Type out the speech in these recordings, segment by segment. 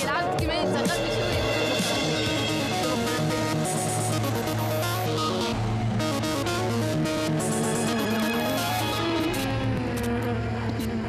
العدد كمان شغال بشغلي.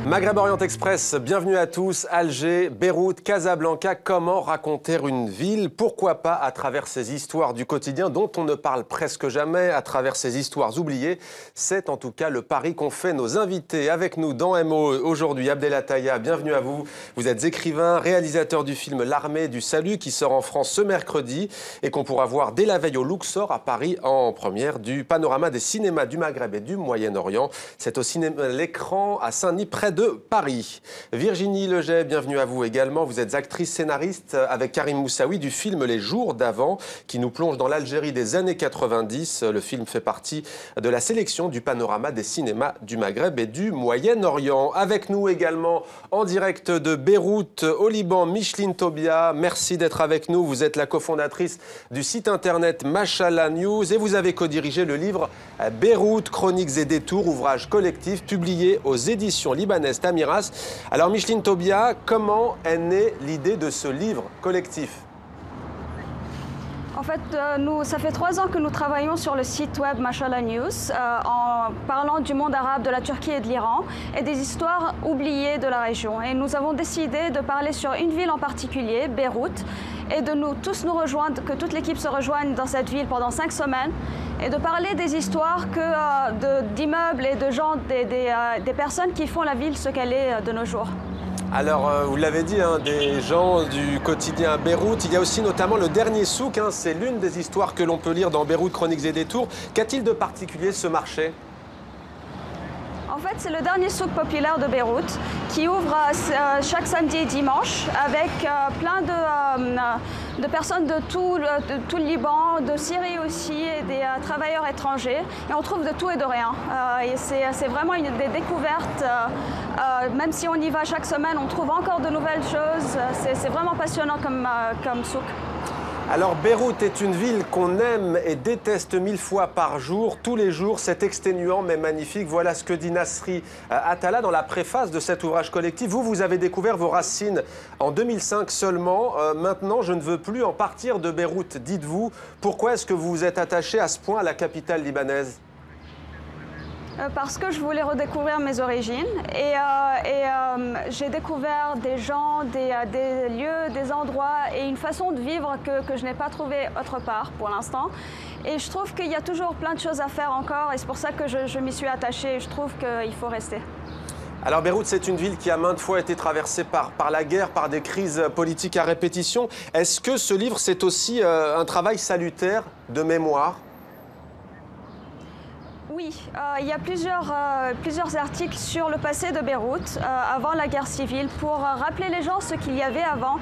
Maghreb Orient Express, bienvenue à tous. Alger, Beyrouth, Casablanca, comment raconter une ville? Pourquoi pas à travers ces histoires du quotidien dont on ne parle presque jamais, à travers ces histoires oubliées? C'est en tout cas le pari qu'ont fait nos invités. Avec nous dans MO aujourd'hui, Abdelataya, bienvenue à vous. Vous êtes écrivain, réalisateur du film L'Armée du Salut qui sort en France ce mercredi et qu'on pourra voir dès la veille au Luxor à Paris en première du panorama des cinémas du Maghreb et du Moyen-Orient. C'est au cinéma L'Écran à Saint-Denis, près de Paris. Virginie Leget, bienvenue à vous également. Vous êtes actrice scénariste avec Karim Moussaoui du film Les Jours d'avant qui nous plonge dans l'Algérie des années 90. Le film fait partie de la sélection du panorama des cinémas du Maghreb et du Moyen-Orient. Avec nous également en direct de Beyrouth au Liban, Micheline Tobia. Merci d'être avec nous. Vous êtes la cofondatrice du site internet Machallah News et vous avez co-dirigé le livre Beyrouth, Chroniques et Détours, ouvrage collectif publié aux éditions libanaises Tamiras. Alors Micheline Tobia, comment est née l'idée de ce livre collectif? En fait, ça fait 3 ans que nous travaillons sur le site web Machallah News en parlant du monde arabe, de la Turquie et de l'Iran et des histoires oubliées de la région. Et nous avons décidé de parler sur une ville en particulier, Beyrouth, et de nous tous nous rejoindre, que toute l'équipe se rejoigne dans cette ville pendant 5 semaines et de parler des histoires d'immeubles et de gens, des personnes qui font la ville ce qu'elle est de nos jours. Alors, vous l'avez dit, des gens du quotidien à Beyrouth. Il y a aussi notamment le dernier souk. C'est l'une des histoires que l'on peut lire dans Beyrouth, Chroniques et Détours. Qu'a-t-il de particulier ce marché? En fait, c'est le dernier souk populaire de Beyrouth qui ouvre chaque samedi et dimanche avec plein de personnes de tout le Liban, de Syrie aussi, et des travailleurs étrangers. Et on trouve de tout et de rien. Et c'est vraiment des découvertes. Même si on y va chaque semaine, on trouve encore de nouvelles choses. C'est vraiment passionnant comme souk. Alors Beyrouth est une ville qu'on aime et déteste 1000 fois par jour, tous les jours. C'est exténuant mais magnifique. Voilà ce que dit Nasri Attala dans la préface de cet ouvrage collectif. Vous avez découvert vos racines en 2005 seulement. Maintenant, je ne veux plus en partir de Beyrouth. Dites-vous, pourquoi est-ce que vous vous êtes attaché à ce point à la capitale libanaise? Parce que je voulais redécouvrir mes origines et j'ai découvert des gens, des lieux, des endroits et une façon de vivre que je n'ai pas trouvé autre part pour l'instant. Et je trouve qu'il y a toujours plein de choses à faire encore et c'est pour ça que je m'y suis attachée et je trouve qu'il faut rester. Alors Beyrouth, c'est une ville qui a maintes fois été traversée par la guerre, par des crises politiques à répétition. Est-ce que ce livre, c'est aussi un travail salutaire de mémoire ? Oui, il y a plusieurs articles sur le passé de Beyrouth avant la guerre civile pour rappeler les gens ce qu'il y avait avant,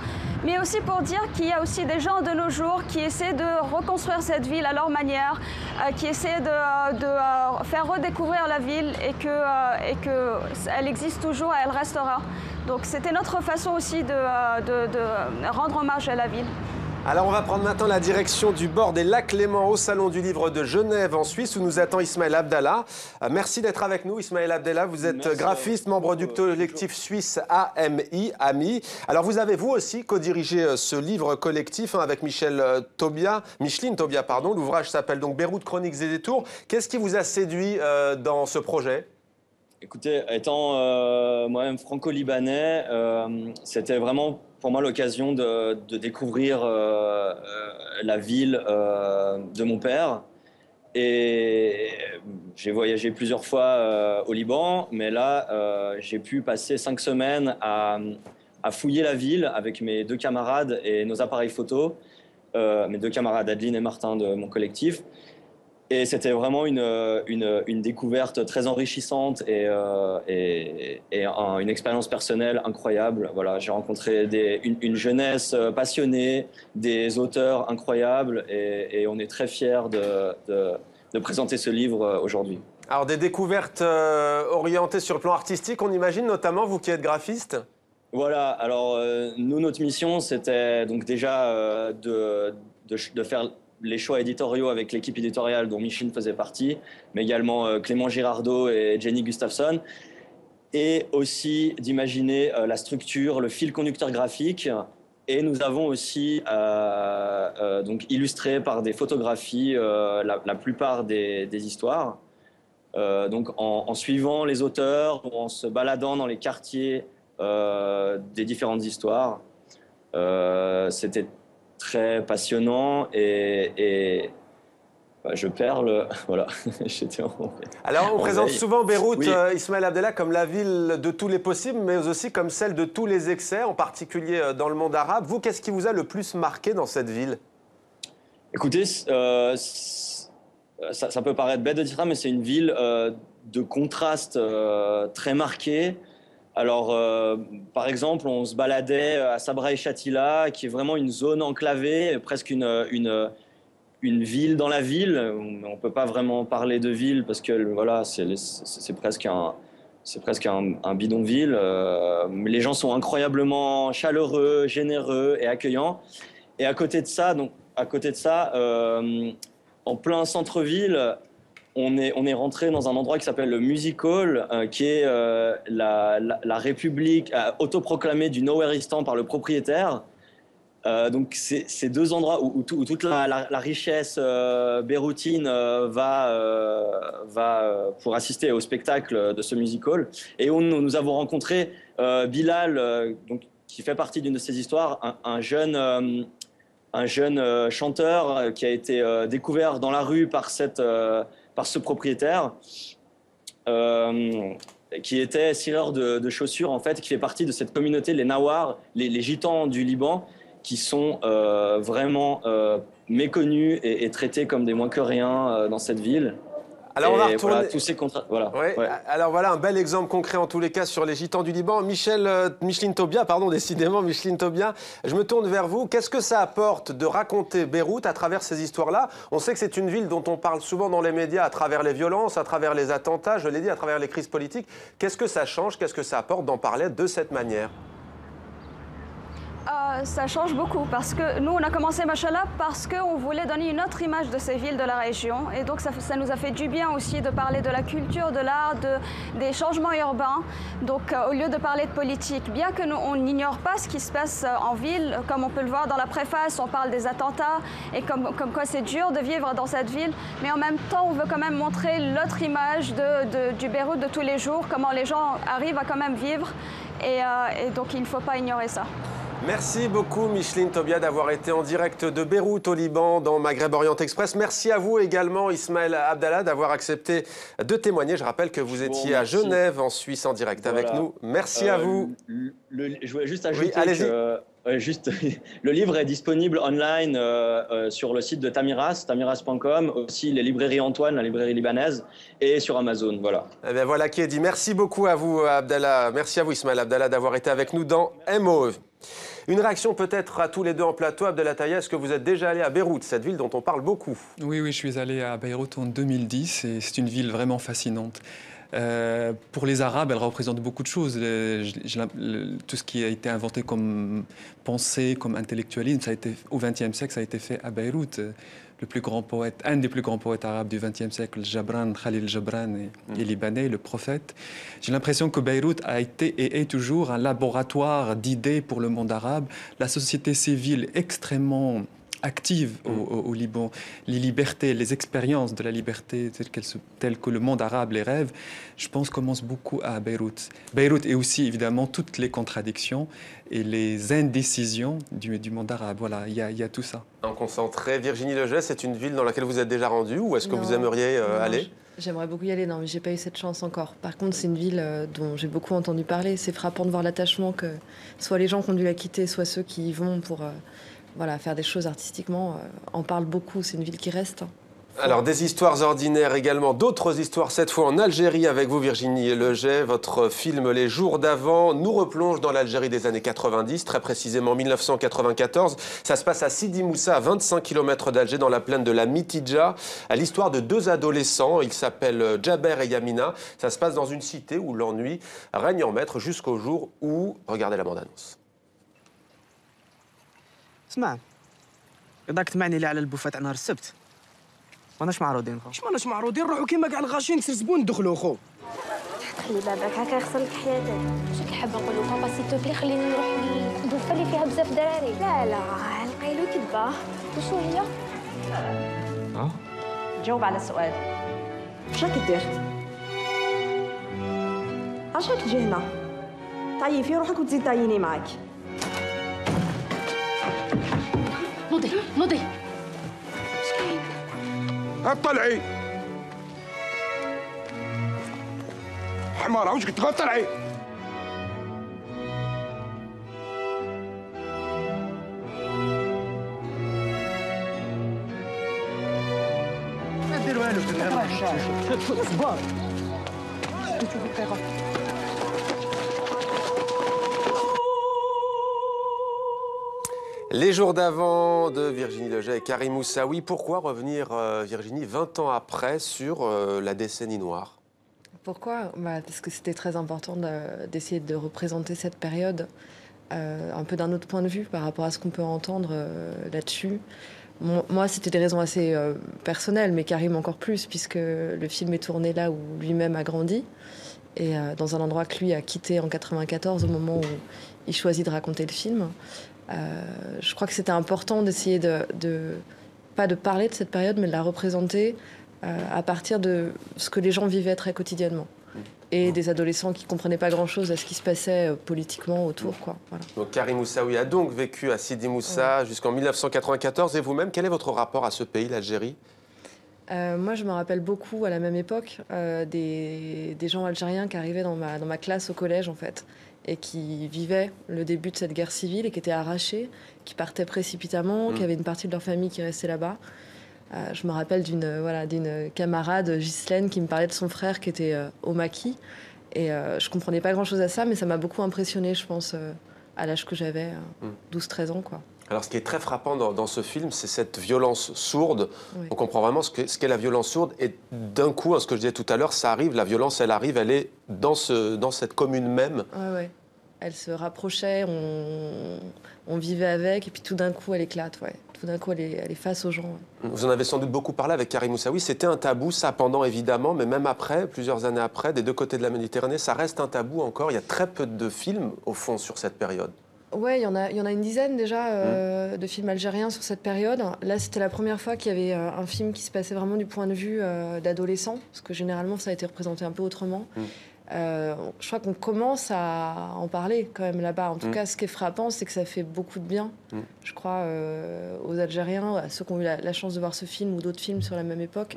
mais aussi pour dire qu'il y a aussi des gens de nos jours qui essaient de reconstruire cette ville à leur manière, qui essaient de faire redécouvrir la ville et qu'elle existe toujours et elle restera. Donc c'était notre façon aussi de rendre hommage à la ville. Alors on va prendre maintenant la direction du bord des lacs Léman au Salon du Livre de Genève en Suisse où nous attend Ismaël Abdallah. Merci d'être avec nous Ismaël Abdallah. Vous êtes graphiste, membre du collectif suisse AMI. Alors vous avez vous aussi co-dirigé ce livre collectif avec Micheline Tobia. L'ouvrage s'appelle donc Beyrouth, Chroniques et Détours. Qu'est-ce qui vous a séduit dans ce projet ? Écoutez, étant moi-même franco-libanais, c'était vraiment pour moi l'occasion de découvrir la ville de mon père. Et j'ai voyagé plusieurs fois au Liban, mais là, j'ai pu passer 5 semaines à fouiller la ville avec mes 2 camarades et nos appareils photo, mes 2 camarades Adeline et Martin de mon collectif. Et c'était vraiment une découverte très enrichissante et une expérience personnelle incroyable. Voilà, j'ai rencontré une jeunesse passionnée, des auteurs incroyables et on est très fiers de présenter ce livre aujourd'hui. Alors des découvertes orientées sur le plan artistique, on imagine notamment vous qui êtes graphiste. Voilà, alors nous, notre mission, c'était donc déjà de faire les choix éditoriaux avec l'équipe éditoriale dont Micheline faisait partie, mais également Clément Girardot et Jenny Gustafsson, et aussi d'imaginer la structure, le fil conducteur graphique Et nous avons aussi donc illustré par des photographies la plupart des histoires. Donc en suivant les auteurs, ou en se baladant dans les quartiers des différentes histoires. C'était très passionnant et je perds le... Voilà, j'étais en... Alors, on présente souvent Beyrouth, Oui. Ismaël Abdallah, comme la ville de tous les possibles, mais aussi comme celle de tous les excès, en particulier dans le monde arabe. Vous, qu'est-ce qui vous a le plus marqué dans cette ville? Écoutez, ça peut paraître bête de dire ça, mais c'est une ville de contraste très marqué. Alors, par exemple, on se baladait à Sabra et Shatila, qui est vraiment une zone enclavée, presque une ville dans la ville. On ne peut pas vraiment parler de ville parce que voilà, c'est presque un bidonville. Mais les gens sont incroyablement chaleureux, généreux et accueillants. Et à côté de ça, en plein centre-ville, on est rentré dans un endroit qui s'appelle le Music Hall, qui est la république autoproclamée du Nowhereistan par le propriétaire. Donc c'est deux endroits où toute la richesse beyroutine va pour assister au spectacle de ce Music Hall. Et où nous avons rencontré Bilal, donc, qui fait partie d'une de ces histoires, un jeune chanteur qui a été découvert dans la rue par ce propriétaire, qui était cireur de chaussures, en fait, qui fait partie de cette communauté, les Nawar, les gitans du Liban, qui sont vraiment méconnus et traités comme des moins que rien dans cette ville. Alors, on va retourner... Voilà, tous ces contrats. Voilà. Ouais. Ouais. Alors voilà un bel exemple concret en tous les cas sur les gitans du Liban. Micheline Tobia, décidément Micheline Tobia, je me tourne vers vous. Qu'est-ce que ça apporte de raconter Beyrouth à travers ces histoires-là? On sait que c'est une ville dont on parle souvent dans les médias à travers les violences, à travers les attentats, je l'ai dit, à travers les crises politiques. Qu'est-ce que ça change, qu'est-ce que ça apporte d'en parler de cette manière? Ça change beaucoup parce que nous, on a commencé Machallah parce qu'on voulait donner une autre image de ces villes de la région. Et donc, ça nous a fait du bien aussi de parler de la culture, de l'art, des changements urbains. Donc, au lieu de parler de politique, bien que nous, on n'ignore pas ce qui se passe en ville, comme on peut le voir dans la préface, on parle des attentats et comme quoi c'est dur de vivre dans cette ville. Mais en même temps, on veut quand même montrer l'autre image du Beyrouth de tous les jours, comment les gens arrivent à quand même vivre. Et donc, il ne faut pas ignorer ça. Merci beaucoup Micheline Tobia d'avoir été en direct de Beyrouth au Liban dans Maghreb Orient Express. Merci à vous également Ismaël Abdallah d'avoir accepté de témoigner. Je rappelle que vous étiez à Genève en Suisse en direct avec nous. Merci à vous. Je voulais juste ajouter que... le livre est disponible online sur le site de Tamiras, tamiras.com, aussi les librairies Antoine, la librairie libanaise, et sur Amazon. Voilà. Eh bien, voilà qui est dit. Merci beaucoup à vous, Abdallah. Merci à vous, Ismaël Abdallah, d'avoir été avec nous dans MOE. Une réaction peut-être à tous les deux en plateau. Abdallah Taïa, est-ce que vous êtes déjà allé à Beyrouth, cette ville dont on parle beaucoup? Oui, je suis allé à Beyrouth en 2010 et c'est une ville vraiment fascinante. Pour les Arabes, elle représente beaucoup de choses. Tout ce qui a été inventé comme pensée, comme intellectualisme, ça a été, au XXe siècle, ça a été fait à Beyrouth. Le plus grand poète, un des plus grands poètes arabes du XXe siècle, Khalil Gibran, est libanais, le prophète. J'ai l'impression que Beyrouth a été et est toujours un laboratoire d'idées pour le monde arabe. La société civile extrêmement active au Liban, les libertés, les expériences de la liberté telles que le monde arabe les rêve, je pense commencent beaucoup à Beyrouth. Beyrouth est aussi évidemment toutes les contradictions et les indécisions du monde arabe. Voilà, il y a tout ça. En concentré, Virginie Legey, c'est une ville dans laquelle vous êtes déjà rendue ou est-ce que vous aimeriez aller? J'aimerais beaucoup y aller, non, mais j'ai pas eu cette chance encore. Par contre, c'est une ville dont j'ai beaucoup entendu parler. C'est frappant de voir l'attachement que soit les gens qui ont dû la quitter, soit ceux qui y vont pour faire des choses artistiquement. En parle beaucoup, c'est une ville qui reste. Alors, des histoires ordinaires également, d'autres histoires, cette fois en Algérie avec vous, Virginie Legey. Votre film Les jours d'avant nous replonge dans l'Algérie des années 90, très précisément 1994. Ça se passe à Sidi Moussa, à 25 km d'Alger, dans la plaine de la Mitidja, à l'histoire de deux adolescents. Ils s'appellent Djaber et Yamina. Ça se passe dans une cité où l'ennui règne en maître jusqu'au jour où... Regardez la bande-annonce. اسمع يضاك تمعني لي على البوفات نهار السبت ماناش معروضين خو ماناش معروضين نروحوا كيما كاع الغاشيين نكسر زبون ندخلوا خو افتح لي بابك هكا يخسر لك حياتك. شك حابه نقول له بابا سي توبلي خليني نروح للبوفه اللي فيها بزاف دراري. لا لا القيلو كذبه. وشو هي؟ جاوب على السؤال. واش راك دير؟ علاش راك تجي هنا؟ طيب في روحك وتزيد طايني معاك. نوضي نوضي. طلعي حمارة، واش قلت لك طلعي؟ ما دير والو في الهرم. صبار شوف الدقيقة. Les jours d'avant de Virginie Legey et Karim Moussaoui. Pourquoi revenir, Virginie, 20 ans après sur la décennie noire? Pourquoi? Parce que c'était très important d'essayer de représenter cette période un peu d'un autre point de vue par rapport à ce qu'on peut entendre là-dessus. Moi, c'était des raisons assez personnelles, mais Karim encore plus, puisque le film est tourné là où lui-même a grandi, et dans un endroit que lui a quitté en 94, au moment où il choisit de raconter le film. Je crois que c'était important d'essayer pas de parler de cette période, mais de la représenter à partir de ce que les gens vivaient très quotidiennement. Et des adolescents qui ne comprenaient pas grand-chose à ce qui se passait politiquement autour, quoi. Voilà. Donc Karim Moussaoui a donc vécu à Sidi Moussa jusqu'en 1994. Et vous-même, quel est votre rapport à ce pays, l'Algérie? Moi, je me rappelle beaucoup, à la même époque, des gens algériens qui arrivaient dans ma classe au collège, en fait, et qui vivaient le début de cette guerre civile et qui étaient arrachés, qui partaient précipitamment, qui avaient une partie de leur famille qui restait là-bas. Je me rappelle d'une camarade, Ghislaine, qui me parlait de son frère qui était au maquis. Et je comprenais pas grand-chose à ça, mais ça m'a beaucoup impressionnée, je pense, à l'âge que j'avais, 12-13 ans, quoi. Alors, ce qui est très frappant dans ce film, c'est cette violence sourde. Oui. On comprend vraiment ce qu'est la violence sourde. Et d'un coup, ce que je disais tout à l'heure, ça arrive, la violence, elle arrive, elle est dans cette commune même. Ouais. Elle se rapprochait, on vivait avec, et puis tout d'un coup, elle éclate, ouais. Tout d'un coup, elle est face aux gens. Ouais. Vous en avez sans doute beaucoup parlé avec Karim Moussaoui. C'était un tabou, ça, pendant, évidemment, mais même après, plusieurs années après, des deux côtés de la Méditerranée, ça reste un tabou encore. Il y a très peu de films, au fond, sur cette période. Ouais, il y en a une dizaine déjà de films algériens sur cette période. Là, c'était la première fois qu'il y avait un film qui se passait vraiment du point de vue d'adolescent, parce que généralement, ça a été représenté un peu autrement. Je crois qu'on commence à en parler quand même là-bas. En tout cas, ce qui est frappant, c'est que ça fait beaucoup de bien, je crois, aux Algériens, à ceux qui ont eu la chance de voir ce film ou d'autres films sur la même époque,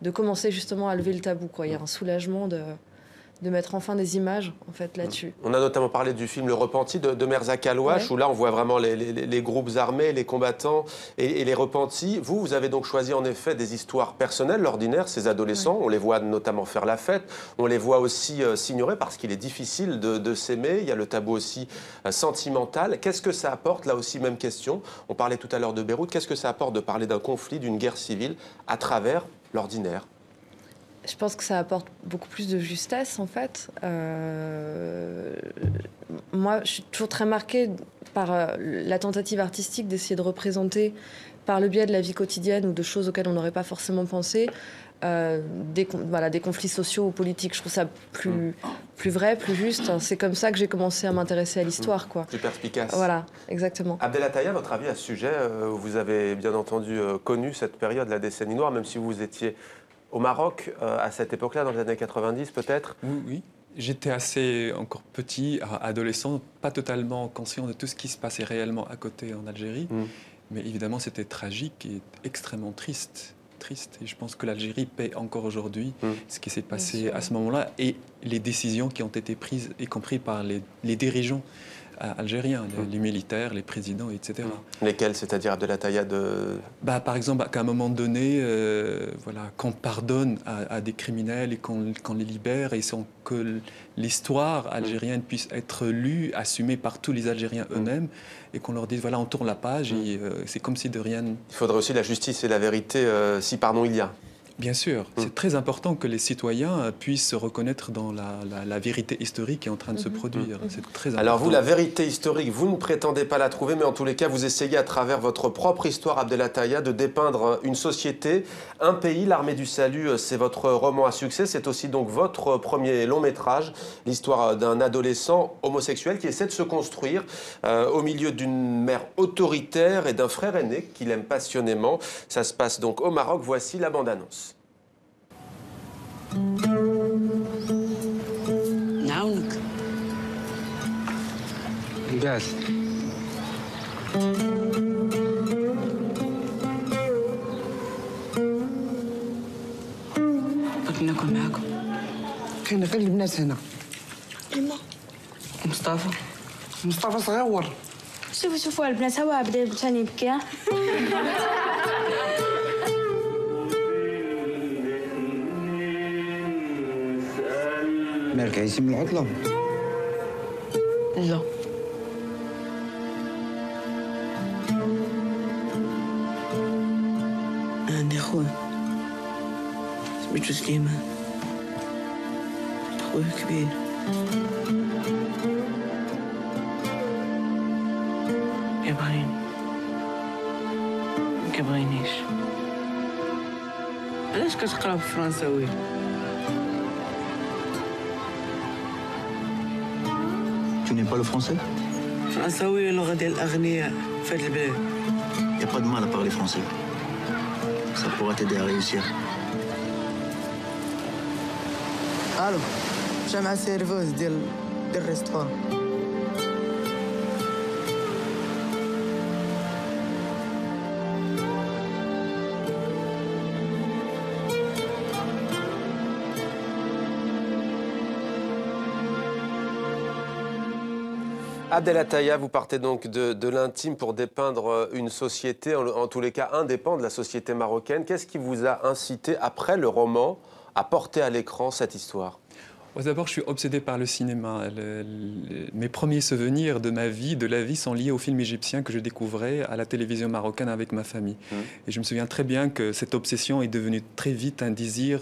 de commencer justement à lever le tabou, quoi. Il y a un soulagement de mettre enfin des images, en fait, là-dessus. On a notamment parlé du film Le Repenti de Merzak Alouache, où là, on voit vraiment les groupes armés, les combattants et les repentis. Vous avez donc choisi, en effet, des histoires personnelles, l'ordinaire, ces adolescents. On les voit notamment faire la fête. On les voit aussi s'ignorer parce qu'il est difficile de s'aimer. Il y a le tabou aussi sentimental. Qu'est-ce que ça apporte? Là aussi, même question. On parlait tout à l'heure de Beyrouth. Qu'est-ce que ça apporte de parler d'un conflit, d'une guerre civile, à travers l'ordinaire? Je pense que ça apporte beaucoup plus de justesse, en fait. Moi, je suis toujours très marquée par la tentative artistique d'essayer de représenter, par le biais de la vie quotidienne ou de choses auxquelles on n'aurait pas forcément pensé, des conflits sociaux ou politiques. Je trouve ça plus vrai, plus juste. C'est comme ça que j'ai commencé à m'intéresser à l'histoire, quoi. Plus perspicace. Voilà, exactement. Abdelataya, votre avis à ce sujet? Vous avez bien entendu connu cette période, la décennie noire, même si vous étiez au Maroc, à cette époque-là, dans les années 90 peut-être? Oui. J'étais assez encore petit, adolescent, pas totalement conscient de tout ce qui se passait réellement à côté en Algérie. Mais évidemment, c'était tragique et extrêmement triste. Et je pense que l'Algérie paie encore aujourd'hui ce qui s'est passé à ce moment-là et les décisions qui ont été prises, y compris par les dirigeants algériens, les militaires, les présidents, etc. Lesquels, c'est-à-dire Abdelataya par exemple, qu'à un moment donné, qu'on pardonne à des criminels et qu'on les libère et sans que l'histoire algérienne puisse être lue, assumée par tous les Algériens eux-mêmes et qu'on leur dise, voilà, on tourne la page et c'est comme si de rien... Il faudrait aussi la justice et la vérité, si pardon il y a. Bien sûr, c'est très important que les citoyens puissent se reconnaître dans la vérité historique qui est en train de se produire. C'est très important. Alors vous, la vérité historique, vous ne prétendez pas la trouver, mais en tous les cas, vous essayez à travers votre propre histoire, Abdelataya, de dépeindre une société, un pays. L'Armée du Salut, c'est votre roman à succès. C'est aussi donc votre premier long métrage, l'histoire d'un adolescent homosexuel qui essaie de se construire au milieu d'une mère autoritaire et d'un frère aîné qu'il aime passionnément. Ça se passe donc au Maroc. Voici la bande-annonce. نعاونك انجاز بغيت ناكل معاكم كاين غير البنات هنا مصطفى صغيور شوفوا البنات هوا بدا ثاني يبكي مالك عايشين من العطلة؟ لا عندي خويا سميتو سليمان خويا كبير كيبغيني مكيبغينيش علاش كتقرا بالفرنساوي Tu n'aimes pas le français? الفرنساوي اللغة ديال الأغنياء في هاد البلاد. Il n'y a pas de mal à parler français. Ça pourra t'aider à réussir. الو مشى مع السيرفوز ديال الريستوران. Abdelataya, vous partez donc de l'intime pour dépeindre une société, en tous les cas un des pans de la société marocaine. Qu'est-ce qui vous a incité, après le roman, à porter à l'écran cette histoire? D'abord, je suis obsédé par le cinéma. Mes premiers souvenirs de ma vie, de la vie, sont liés aux films égyptiens que je découvrais à la télévision marocaine avec ma famille. Et je me souviens très bien que cette obsession est devenue très vite un désir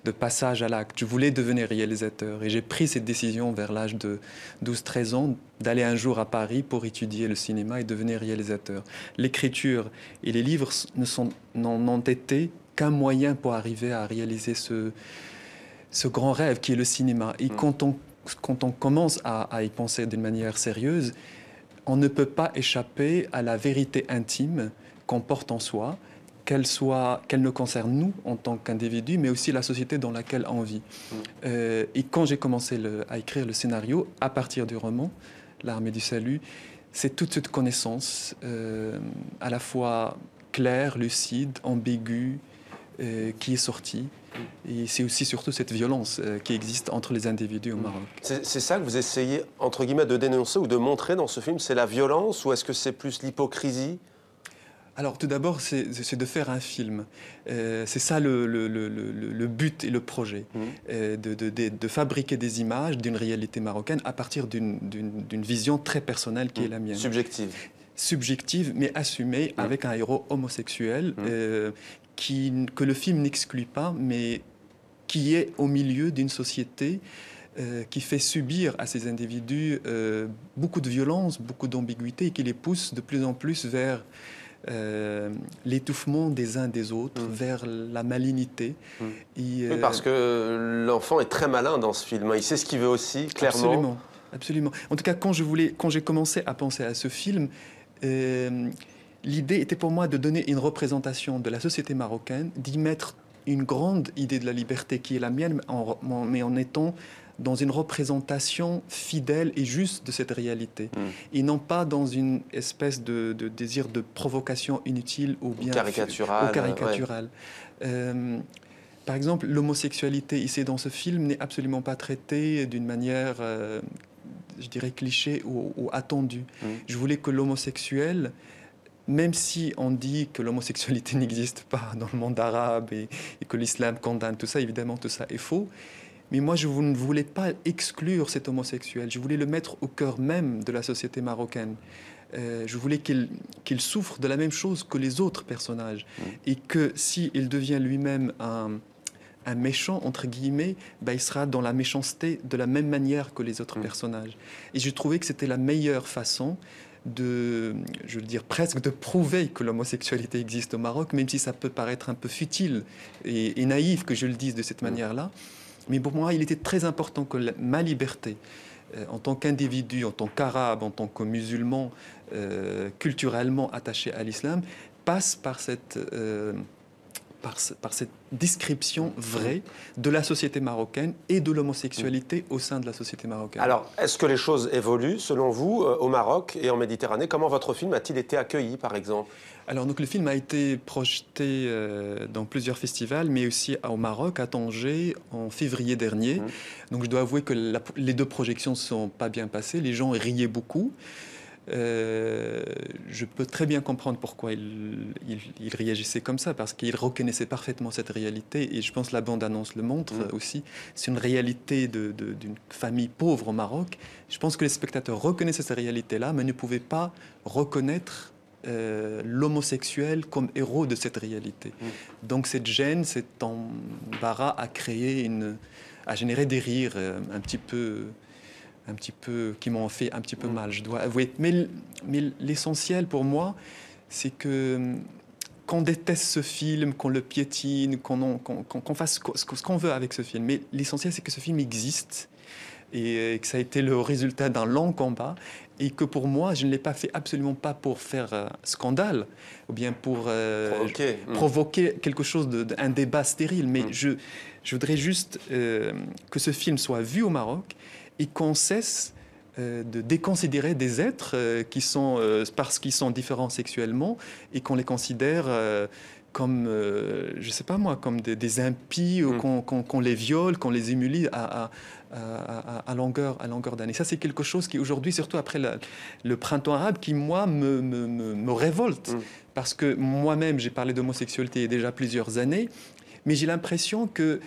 de passage à l'acte. Je voulais devenir réalisateur et j'ai pris cette décision vers l'âge de 12-13 ans d'aller un jour à Paris pour étudier le cinéma et devenir réalisateur. L'écriture et les livres n'ont été qu'un moyen pour arriver à réaliser ce grand rêve qui est le cinéma. Et quand on commence à y penser d'une manière sérieuse, on ne peut pas échapper à la vérité intime qu'on porte en soi, qu'elle nous concerne nous en tant qu'individus, mais aussi la société dans laquelle on vit. Et quand j'ai commencé à écrire le scénario, à partir du roman, L'Armée du Salut, c'est toute cette connaissance à la fois claire, lucide, ambiguë, qui est sortie. Et c'est aussi surtout cette violence qui existe entre les individus au Maroc. C'est ça que vous essayez, entre guillemets, de dénoncer ou de montrer dans ce film? C'est la violence ou est-ce que c'est plus l'hypocrisie? Alors tout d'abord, c'est de faire un film. C'est ça le but et le projet, de fabriquer des images d'une réalité marocaine à partir d'une vision très personnelle qui est la mienne. Subjective, mais assumée avec un héros homosexuel que le film n'exclut pas, mais qui est au milieu d'une société qui fait subir à ces individus beaucoup de violence, beaucoup d'ambiguïté et qui les pousse de plus en plus vers l'étouffement des uns des autres, vers la malignité. Oui, parce que l'enfant est très malin dans ce film. Il sait ce qu'il veut aussi, clairement. Absolument, absolument. En tout cas, quand j'ai commencé à penser à ce film, l'idée était pour moi de donner une représentation de la société marocaine, d'y mettre une grande idée de la liberté qui est la mienne, mais en étant dans une représentation fidèle et juste de cette réalité. Et non pas dans une espèce de désir de provocation inutile ou bien caricatural. Par exemple, l'homosexualité ici dans ce film n'est absolument pas traitée d'une manière, je dirais, cliché ou attendue. Je voulais que l'homosexuel, même si on dit que l'homosexualité n'existe pas dans le monde arabe et que l'islam condamne tout ça, évidemment tout ça est faux. Mais moi, je ne voulais pas exclure cet homosexuel. Je voulais le mettre au cœur même de la société marocaine. je voulais qu'il souffre de la même chose que les autres personnages. Et que s'il devient lui-même un méchant, entre guillemets, il sera dans la méchanceté de la même manière que les autres personnages. Et je trouvais que c'était la meilleure façon je veux dire, presque de prouver que l'homosexualité existe au Maroc, même si ça peut paraître un peu futile et naïf que je le dise de cette manière-là. Mais pour moi, il était très important que ma liberté, en tant qu'individu, en tant qu'arabe, en tant que musulman, culturellement attaché à l'islam, passe par cette description vraie de la société marocaine et de l'homosexualité au sein de la société marocaine. Alors, est-ce que les choses évoluent, selon vous, au Maroc et en Méditerranée? Comment votre film a-t-il été accueilli, par exemple? Alors, donc, le film a été projeté dans plusieurs festivals, mais aussi au Maroc, à Tanger, en février dernier. Donc, je dois avouer que les 2 projections ne sont pas bien passées. Les gens riaient beaucoup. Je peux très bien comprendre pourquoi il réagissait comme ça, parce qu'il reconnaissait parfaitement cette réalité, et je pense que la bande-annonce le montre aussi. C'est une réalité d'une famille pauvre au Maroc. Je pense que les spectateurs reconnaissaient cette réalité-là, mais ne pouvaient pas reconnaître l'homosexuel comme héros de cette réalité. Donc cette gêne, cet embarras a généré des rires un petit peu qui m'ont fait un petit peu mal, je dois avouer. Mais l'essentiel pour moi, c'est qu'on déteste ce film, qu'on le piétine, qu'on fasse ce qu'on veut avec ce film. Mais l'essentiel, c'est que ce film existe et que ça a été le résultat d'un long combat, et que pour moi, je ne l'ai pas fait absolument pas pour faire scandale ou bien pour provoquer quelque chose, un débat stérile. Mais je voudrais juste que ce film soit vu au Maroc et qu'on cesse de déconsidérer des êtres parce qu'ils sont différents sexuellement, et qu'on les considère comme, je sais pas moi, comme des impies, ou qu'on les viole, qu'on les humilie à longueur d'année. Ça, c'est quelque chose qui, aujourd'hui, surtout après le printemps arabe, qui, moi, me révolte. Parce que moi-même, j'ai parlé d'homosexualité il y a déjà plusieurs années, mais j'ai l'impression que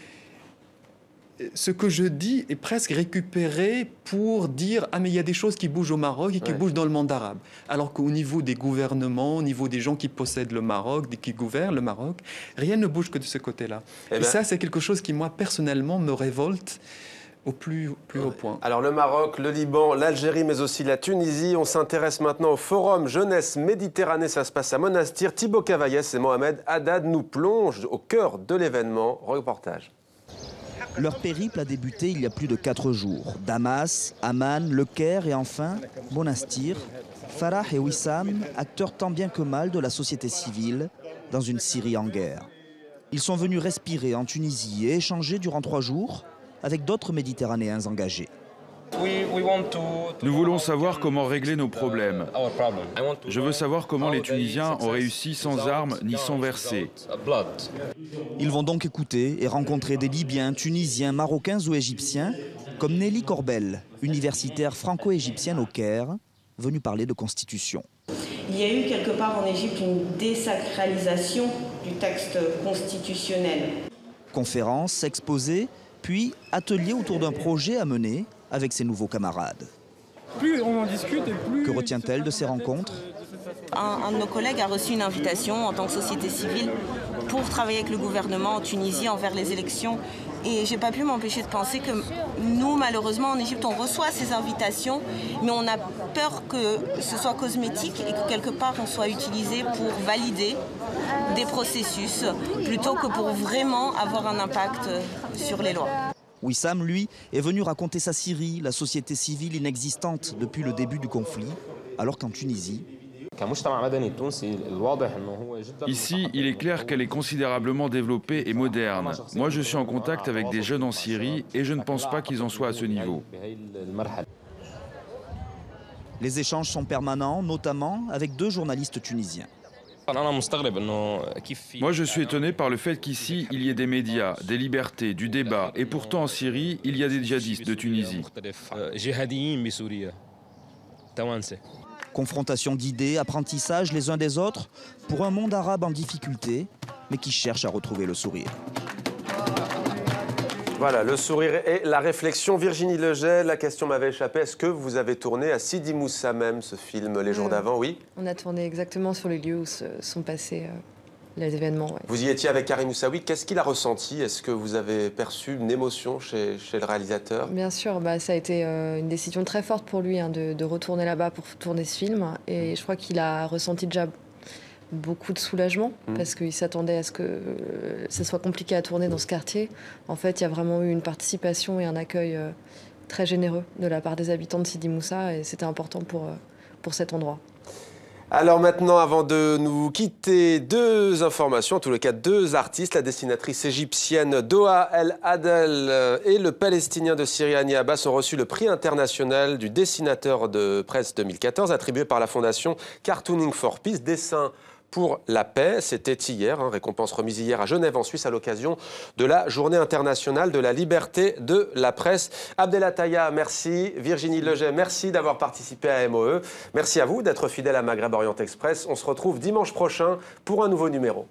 ce que je dis est presque récupéré pour dire « Ah, mais il y a des choses qui bougent au Maroc et qui bougent dans le monde arabe ». Alors qu'au niveau des gouvernements, au niveau des gens qui possèdent le Maroc, qui gouvernent le Maroc, rien ne bouge que de ce côté-là. Et ça, c'est quelque chose qui, moi, personnellement, me révolte au plus haut point. Alors le Maroc, le Liban, l'Algérie, mais aussi la Tunisie. On s'intéresse maintenant au Forum Jeunesse Méditerranée. Ça se passe à Monastir. Thibaut Cavaillès et Mohamed Haddad nous plongent au cœur de l'événement. Reportage. Leur périple a débuté il y a plus de 4 jours. Damas, Amman, Le Caire et enfin Monastir. Farah et Wissam, acteurs tant bien que mal de la société civile dans une Syrie en guerre. Ils sont venus respirer en Tunisie et échanger durant 3 jours avec d'autres Méditerranéens engagés. Nous voulons savoir comment régler nos problèmes. Je veux savoir comment les Tunisiens ont réussi sans armes ni sang versé. Ils vont donc écouter et rencontrer des Libyens, Tunisiens, Marocains ou Égyptiens, comme Nelly Corbel, universitaire franco-égyptienne au Caire, venue parler de constitution. Il y a eu quelque part en Égypte une désacralisation du texte constitutionnel. Conférences, exposés, puis atelier autour d'un projet à mener avec ses nouveaux camarades. Plus on en discute et plus... Que retient-elle de ces rencontres? Un de nos collègues a reçu une invitation en tant que société civile pour travailler avec le gouvernement en Tunisie envers les élections. Et j'ai pas pu m'empêcher de penser que nous, malheureusement, en Égypte, on reçoit ces invitations, mais on a peur que ce soit cosmétique et que quelque part on soit utilisé pour valider des processus plutôt que pour vraiment avoir un impact sur les lois. Wissam, lui, est venu raconter sa Syrie, la société civile inexistante depuis le début du conflit, alors qu'en Tunisie... Ici, il est clair qu'elle est considérablement développée et moderne. Moi, je suis en contact avec des jeunes en Syrie et je ne pense pas qu'ils en soient à ce niveau. Les échanges sont permanents, notamment avec 2 journalistes tunisiens. Moi, je suis étonné par le fait qu'ici, il y ait des médias, des libertés, du débat. Et pourtant, en Syrie, il y a des djihadistes de Tunisie. Confrontation d'idées, apprentissage les uns des autres pour un monde arabe en difficulté, mais qui cherche à retrouver le sourire. Voilà, le sourire et la réflexion. Virginie Leget, la question m'avait échappé. Est-ce que vous avez tourné à Sidi Moussa même, ce film, les jours d'avant? Oui. On a tourné exactement sur les lieux où sont passés les événements. Ouais. Vous y étiez avec Karim Moussaoui. Qu'est-ce qu'il a ressenti? Est-ce que vous avez perçu une émotion chez le réalisateur? Bien sûr, ça a été une décision très forte pour lui de retourner là-bas pour tourner ce film. Et je crois qu'il a ressenti déjà beaucoup de soulagement parce qu'il s'attendait à ce que ce soit compliqué à tourner dans ce quartier. En fait, il y a vraiment eu une participation et un accueil très généreux de la part des habitants de Sidi Moussa et c'était important pour cet endroit. Alors maintenant, avant de nous quitter, deux informations, en tous les cas deux artistes, la dessinatrice égyptienne Doha El Adel et le palestinien de Syrie Hani Abbas ont reçu le prix international du dessinateur de presse 2014, attribué par la fondation Cartooning for Peace, dessin pour la paix. C'était hier, récompense remise hier à Genève en Suisse à l'occasion de la Journée internationale de la liberté de la presse. Abdelataya, merci. Virginie Leget, merci d'avoir participé à MOE. Merci à vous d'être fidèle à Maghreb Orient Express. On se retrouve dimanche prochain pour un nouveau numéro.